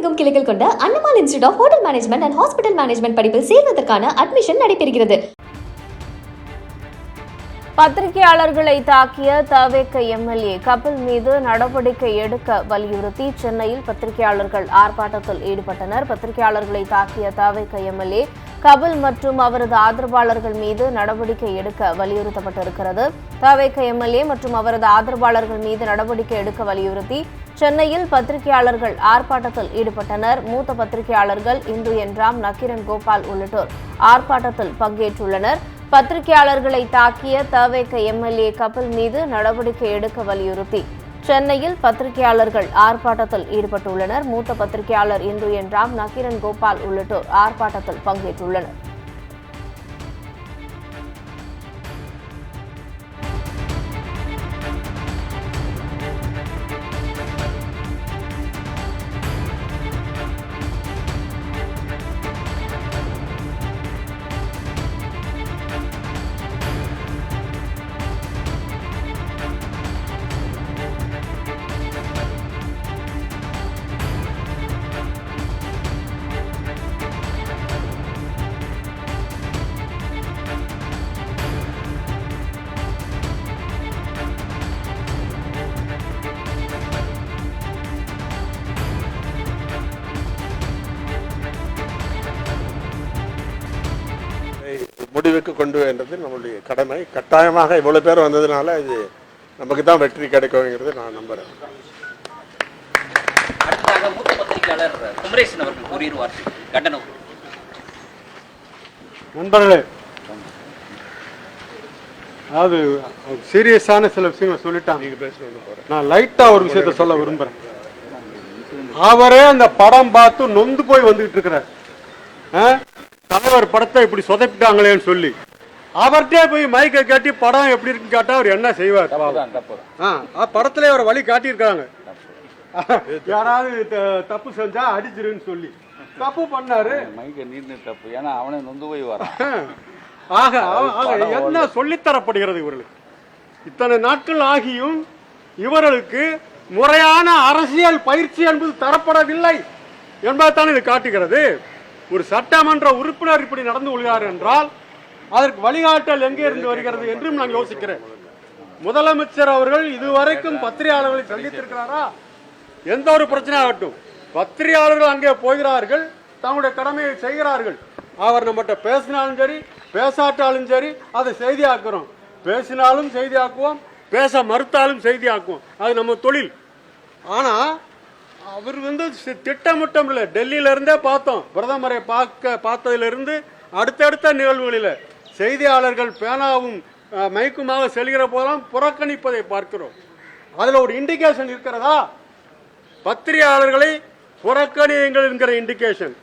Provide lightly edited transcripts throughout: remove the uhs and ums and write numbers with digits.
எங்கும் கிளைகள் கொண்ட Annamal institute of hotel management and hospital management படிப்பில் சேர்வதற்கான அட்மிஷன் நடைபெறுகிறது. பத்திரிகையாளர்களை தாக்கிய தவேக எம்எல்ஏ கபில் மீது நடவடிக்கை எடுக்க வலியுறுத்தி சென்னையில் பத்திரிகையாளர்கள் ஆர்ப்பாட்டத்தில் ஈடுபட்டனர். பத்திரிகையாளர்களை தாக்கிய தவேக எம்எல்ஏ கபில் மற்றும் அவரது ஆதரவாளர்கள் மீது நடவடிக்கை எடுக்க வலியுறுத்தப்பட்டிருக்கிறது. தவேக எம்எல்ஏ மற்றும் அவரது ஆதரவாளர்கள் மீது நடவடிக்கை எடுக்க வலியுறுத்தி சென்னையில் பத்திரிகையாளர்கள் ஆர்ப்பாட்டத்தில் ஈடுபட்டனர். மூத்த பத்திரிகையாளர்கள் இந்து என்றாம், நக்கீரன் கோபால் உள்ளிட்டோர் ஆர்ப்பாட்டத்தில் பங்கேற்றுள்ளனர். பத்திரிகையாளர்களை தாக்கிய தவேக எம்எல்ஏ கபில் மீது நடவடிக்கை எடுக்க வலியுறுத்தி சென்னையில் பத்திரிகையாளர்கள் ஆர்ப்பாட்டத்தில் ஈடுபட்டுள்ளனர். மூத்த பத்திரிகையாளர் இந்து என்றாம், நக்கீரன் கோபால் உள்ளிட்டோர் ஆர்ப்பாட்டத்தில் பங்கேற்றுள்ளனர். முடிவுக்கு கொண்டு வேண்டது நம்மளுடைய கடமை. கட்டாயமாக இவ்வளவு பேர் வந்ததுனால இது நமக்கு தான் வெற்றி கிடைக்கும்ங்கிறது நான் நம்புறேன். அடுத்ததாக மூத்த பத்திரிகையாளர் குமரேசன் அவர்கள் கூறியிருவார் கண்டனம். நண்பர்களே, அதாவது சீரியஸான சில விஷயங்களை சொல்லிட்டாங்க. நான் லைட்டா ஒரு விஷயத்த சொல்ல விரும்புறேன். அவரே அந்த படம் பார்த்து நொந்து போய் வந்துகிட்டு இருக்கிறார். தலைவர் படத்தை இப்படி சொதப்பிட்டாங்களேன்னு சொல்லி அவர்கிட்டே போய் மைக்கை காட்டி படம் எப்படி இருக்குன்னு கேட்டா அவர் என்ன செய்வார்? படத்துல ஒரு வழி காட்டியிருக்காங்க. யாராவது தப்பு செஞ்சா அடிச்சிருன்னு சொல்லி தப்பு பண்ணாரு. தப்பு, ஏன்னா அவனை நொந்து போய் வர. ஆக என்ன சொல்லித்தரப்படுகிறது இவர்களுக்கு? இத்தனை நாட்கள் ஆகியும் இவர்களுக்கு முறையான அரசியல் பயிற்சி என்பது தரப்படவில்லை என்பதைத்தான் இது காட்டுகிறது. ஒரு சட்டமன்ற உறுப்பினர் இப்படி நடந்து கொள்கிறார் என்றால் அதற்கு வழிகாட்டல் எங்கே இருந்து வருகிறது என்றும் நான் யோசிக்கிறேன். முதலமைச்சர் அவர்கள் இதுவரைக்கும் பத்திரிகையாளர்களை சந்தித்திருக்கிறாரா? எந்த ஒரு பிரச்சனை ஆகட்டும், பத்திரிகையாளர்கள் அங்கே போகிறார்கள், தங்களுடைய கடமையை செய்கிறார்கள். அவர் நம்மகிட்ட பேசினாலும் சரி பேசாட்டாலும் சரி அதை செய்தியாக்குறோம். பேசினாலும் செய்தியாக்குவோம், பேச மறுத்தாலும் செய்தியாக்குவோம். அது நம்ம தொழில். ஆனா அவர் திட்டமிட்டம் இல்லை. டெல்லியில இருந்தே பார்த்தோம். பிரதமரை பார்த்ததிலிருந்து அடுத்தடுத்த நிகழ்வுகளில் செய்தியாளர்கள் பேனாவும் மைக்குமாக செல்கிற போதெல்லாம் புறக்கணிப்பதை பார்க்கிறோம். அதுல ஒரு இண்டிகேஷன் இருக்கிறதா? பத்திரிகையாளர்களை புறக்கணியுங்கள் என்கிற இண்டிகேஷன்,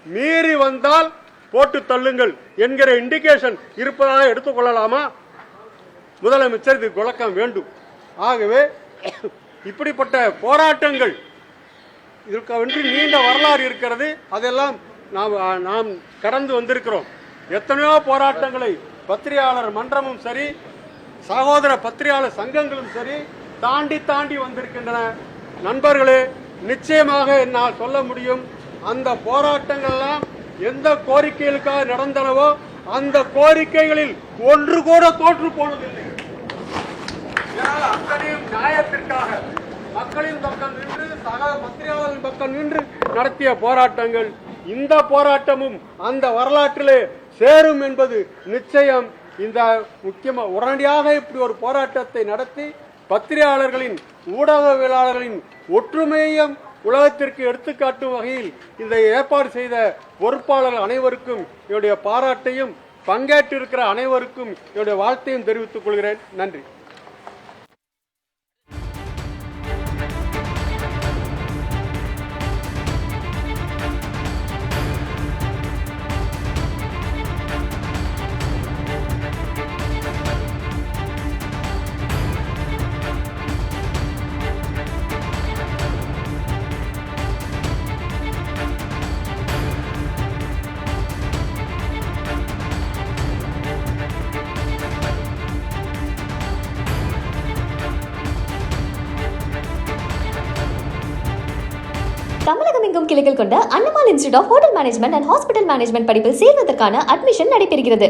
மீறி வந்தால் போட்டு தள்ளுங்கள் என்கிற இண்டிகேஷன் இருப்பதாக எடுத்துக்கொள்ளலாமா? முதலமைச்சர் இது விளக்கம் வேண்டும். ஆகவே இப்படிப்பட்ட போராட்டங்கள் இதற்கு நீண்ட வரலாறு இருக்கிறது. அதெல்லாம் நாம் கடந்து வந்திருக்கிறோம். எத்தனையோ போராட்டங்களை பத்திரிகையாளர் மன்றமும் சரி சகோதர பத்திரிகையாளர் சங்கங்களும் சரி தாண்டி வந்திருக்கின்றன. நண்பர்களே, நிச்சயமாக என்னால் சொல்ல முடியும், அந்த போராட்டங்கள்லாம் எந்த கோரிக்கைகளுக்காக நடந்தனவோ அந்த கோரிக்கைகளில் ஒன்று கூட தோற்று போனதில்லை. அத்தனையும் நியாயத்திற்காக மக்களின் பக்கம் நின்று சக பத்திரிகையாளர்களின் பக்கம் நின்று நடத்திய போராட்டங்கள். இந்த போராட்டமும் அந்த வரலாற்றிலே சேரும் என்பது நிச்சயம். இந்த முக்கியமா உடனடியாக இப்படி ஒரு போராட்டத்தை நடத்தி பத்திரிகையாளர்களின் ஊடகவியலாளர்களின் ஒற்றுமையையும் உலகத்திற்கு எடுத்துக்காட்டும் வகையில் இதை ஏற்பாடு செய்த பொறுப்பாளர்கள் அனைவருக்கும் என்னுடைய பாராட்டையும் பங்கேற்றிருக்கிற அனைவருக்கும் என்னுடைய வாழ்த்தையும் தெரிவித்துக் கொள்கிறேன். நன்றி. தமிழகமெங்கும் கிளைகள் கொண்ட Annamal institute of hotel management and hospital management படிப்பில் சேர்வதற்கான அட்மிஷன் நடைபெறுகிறது.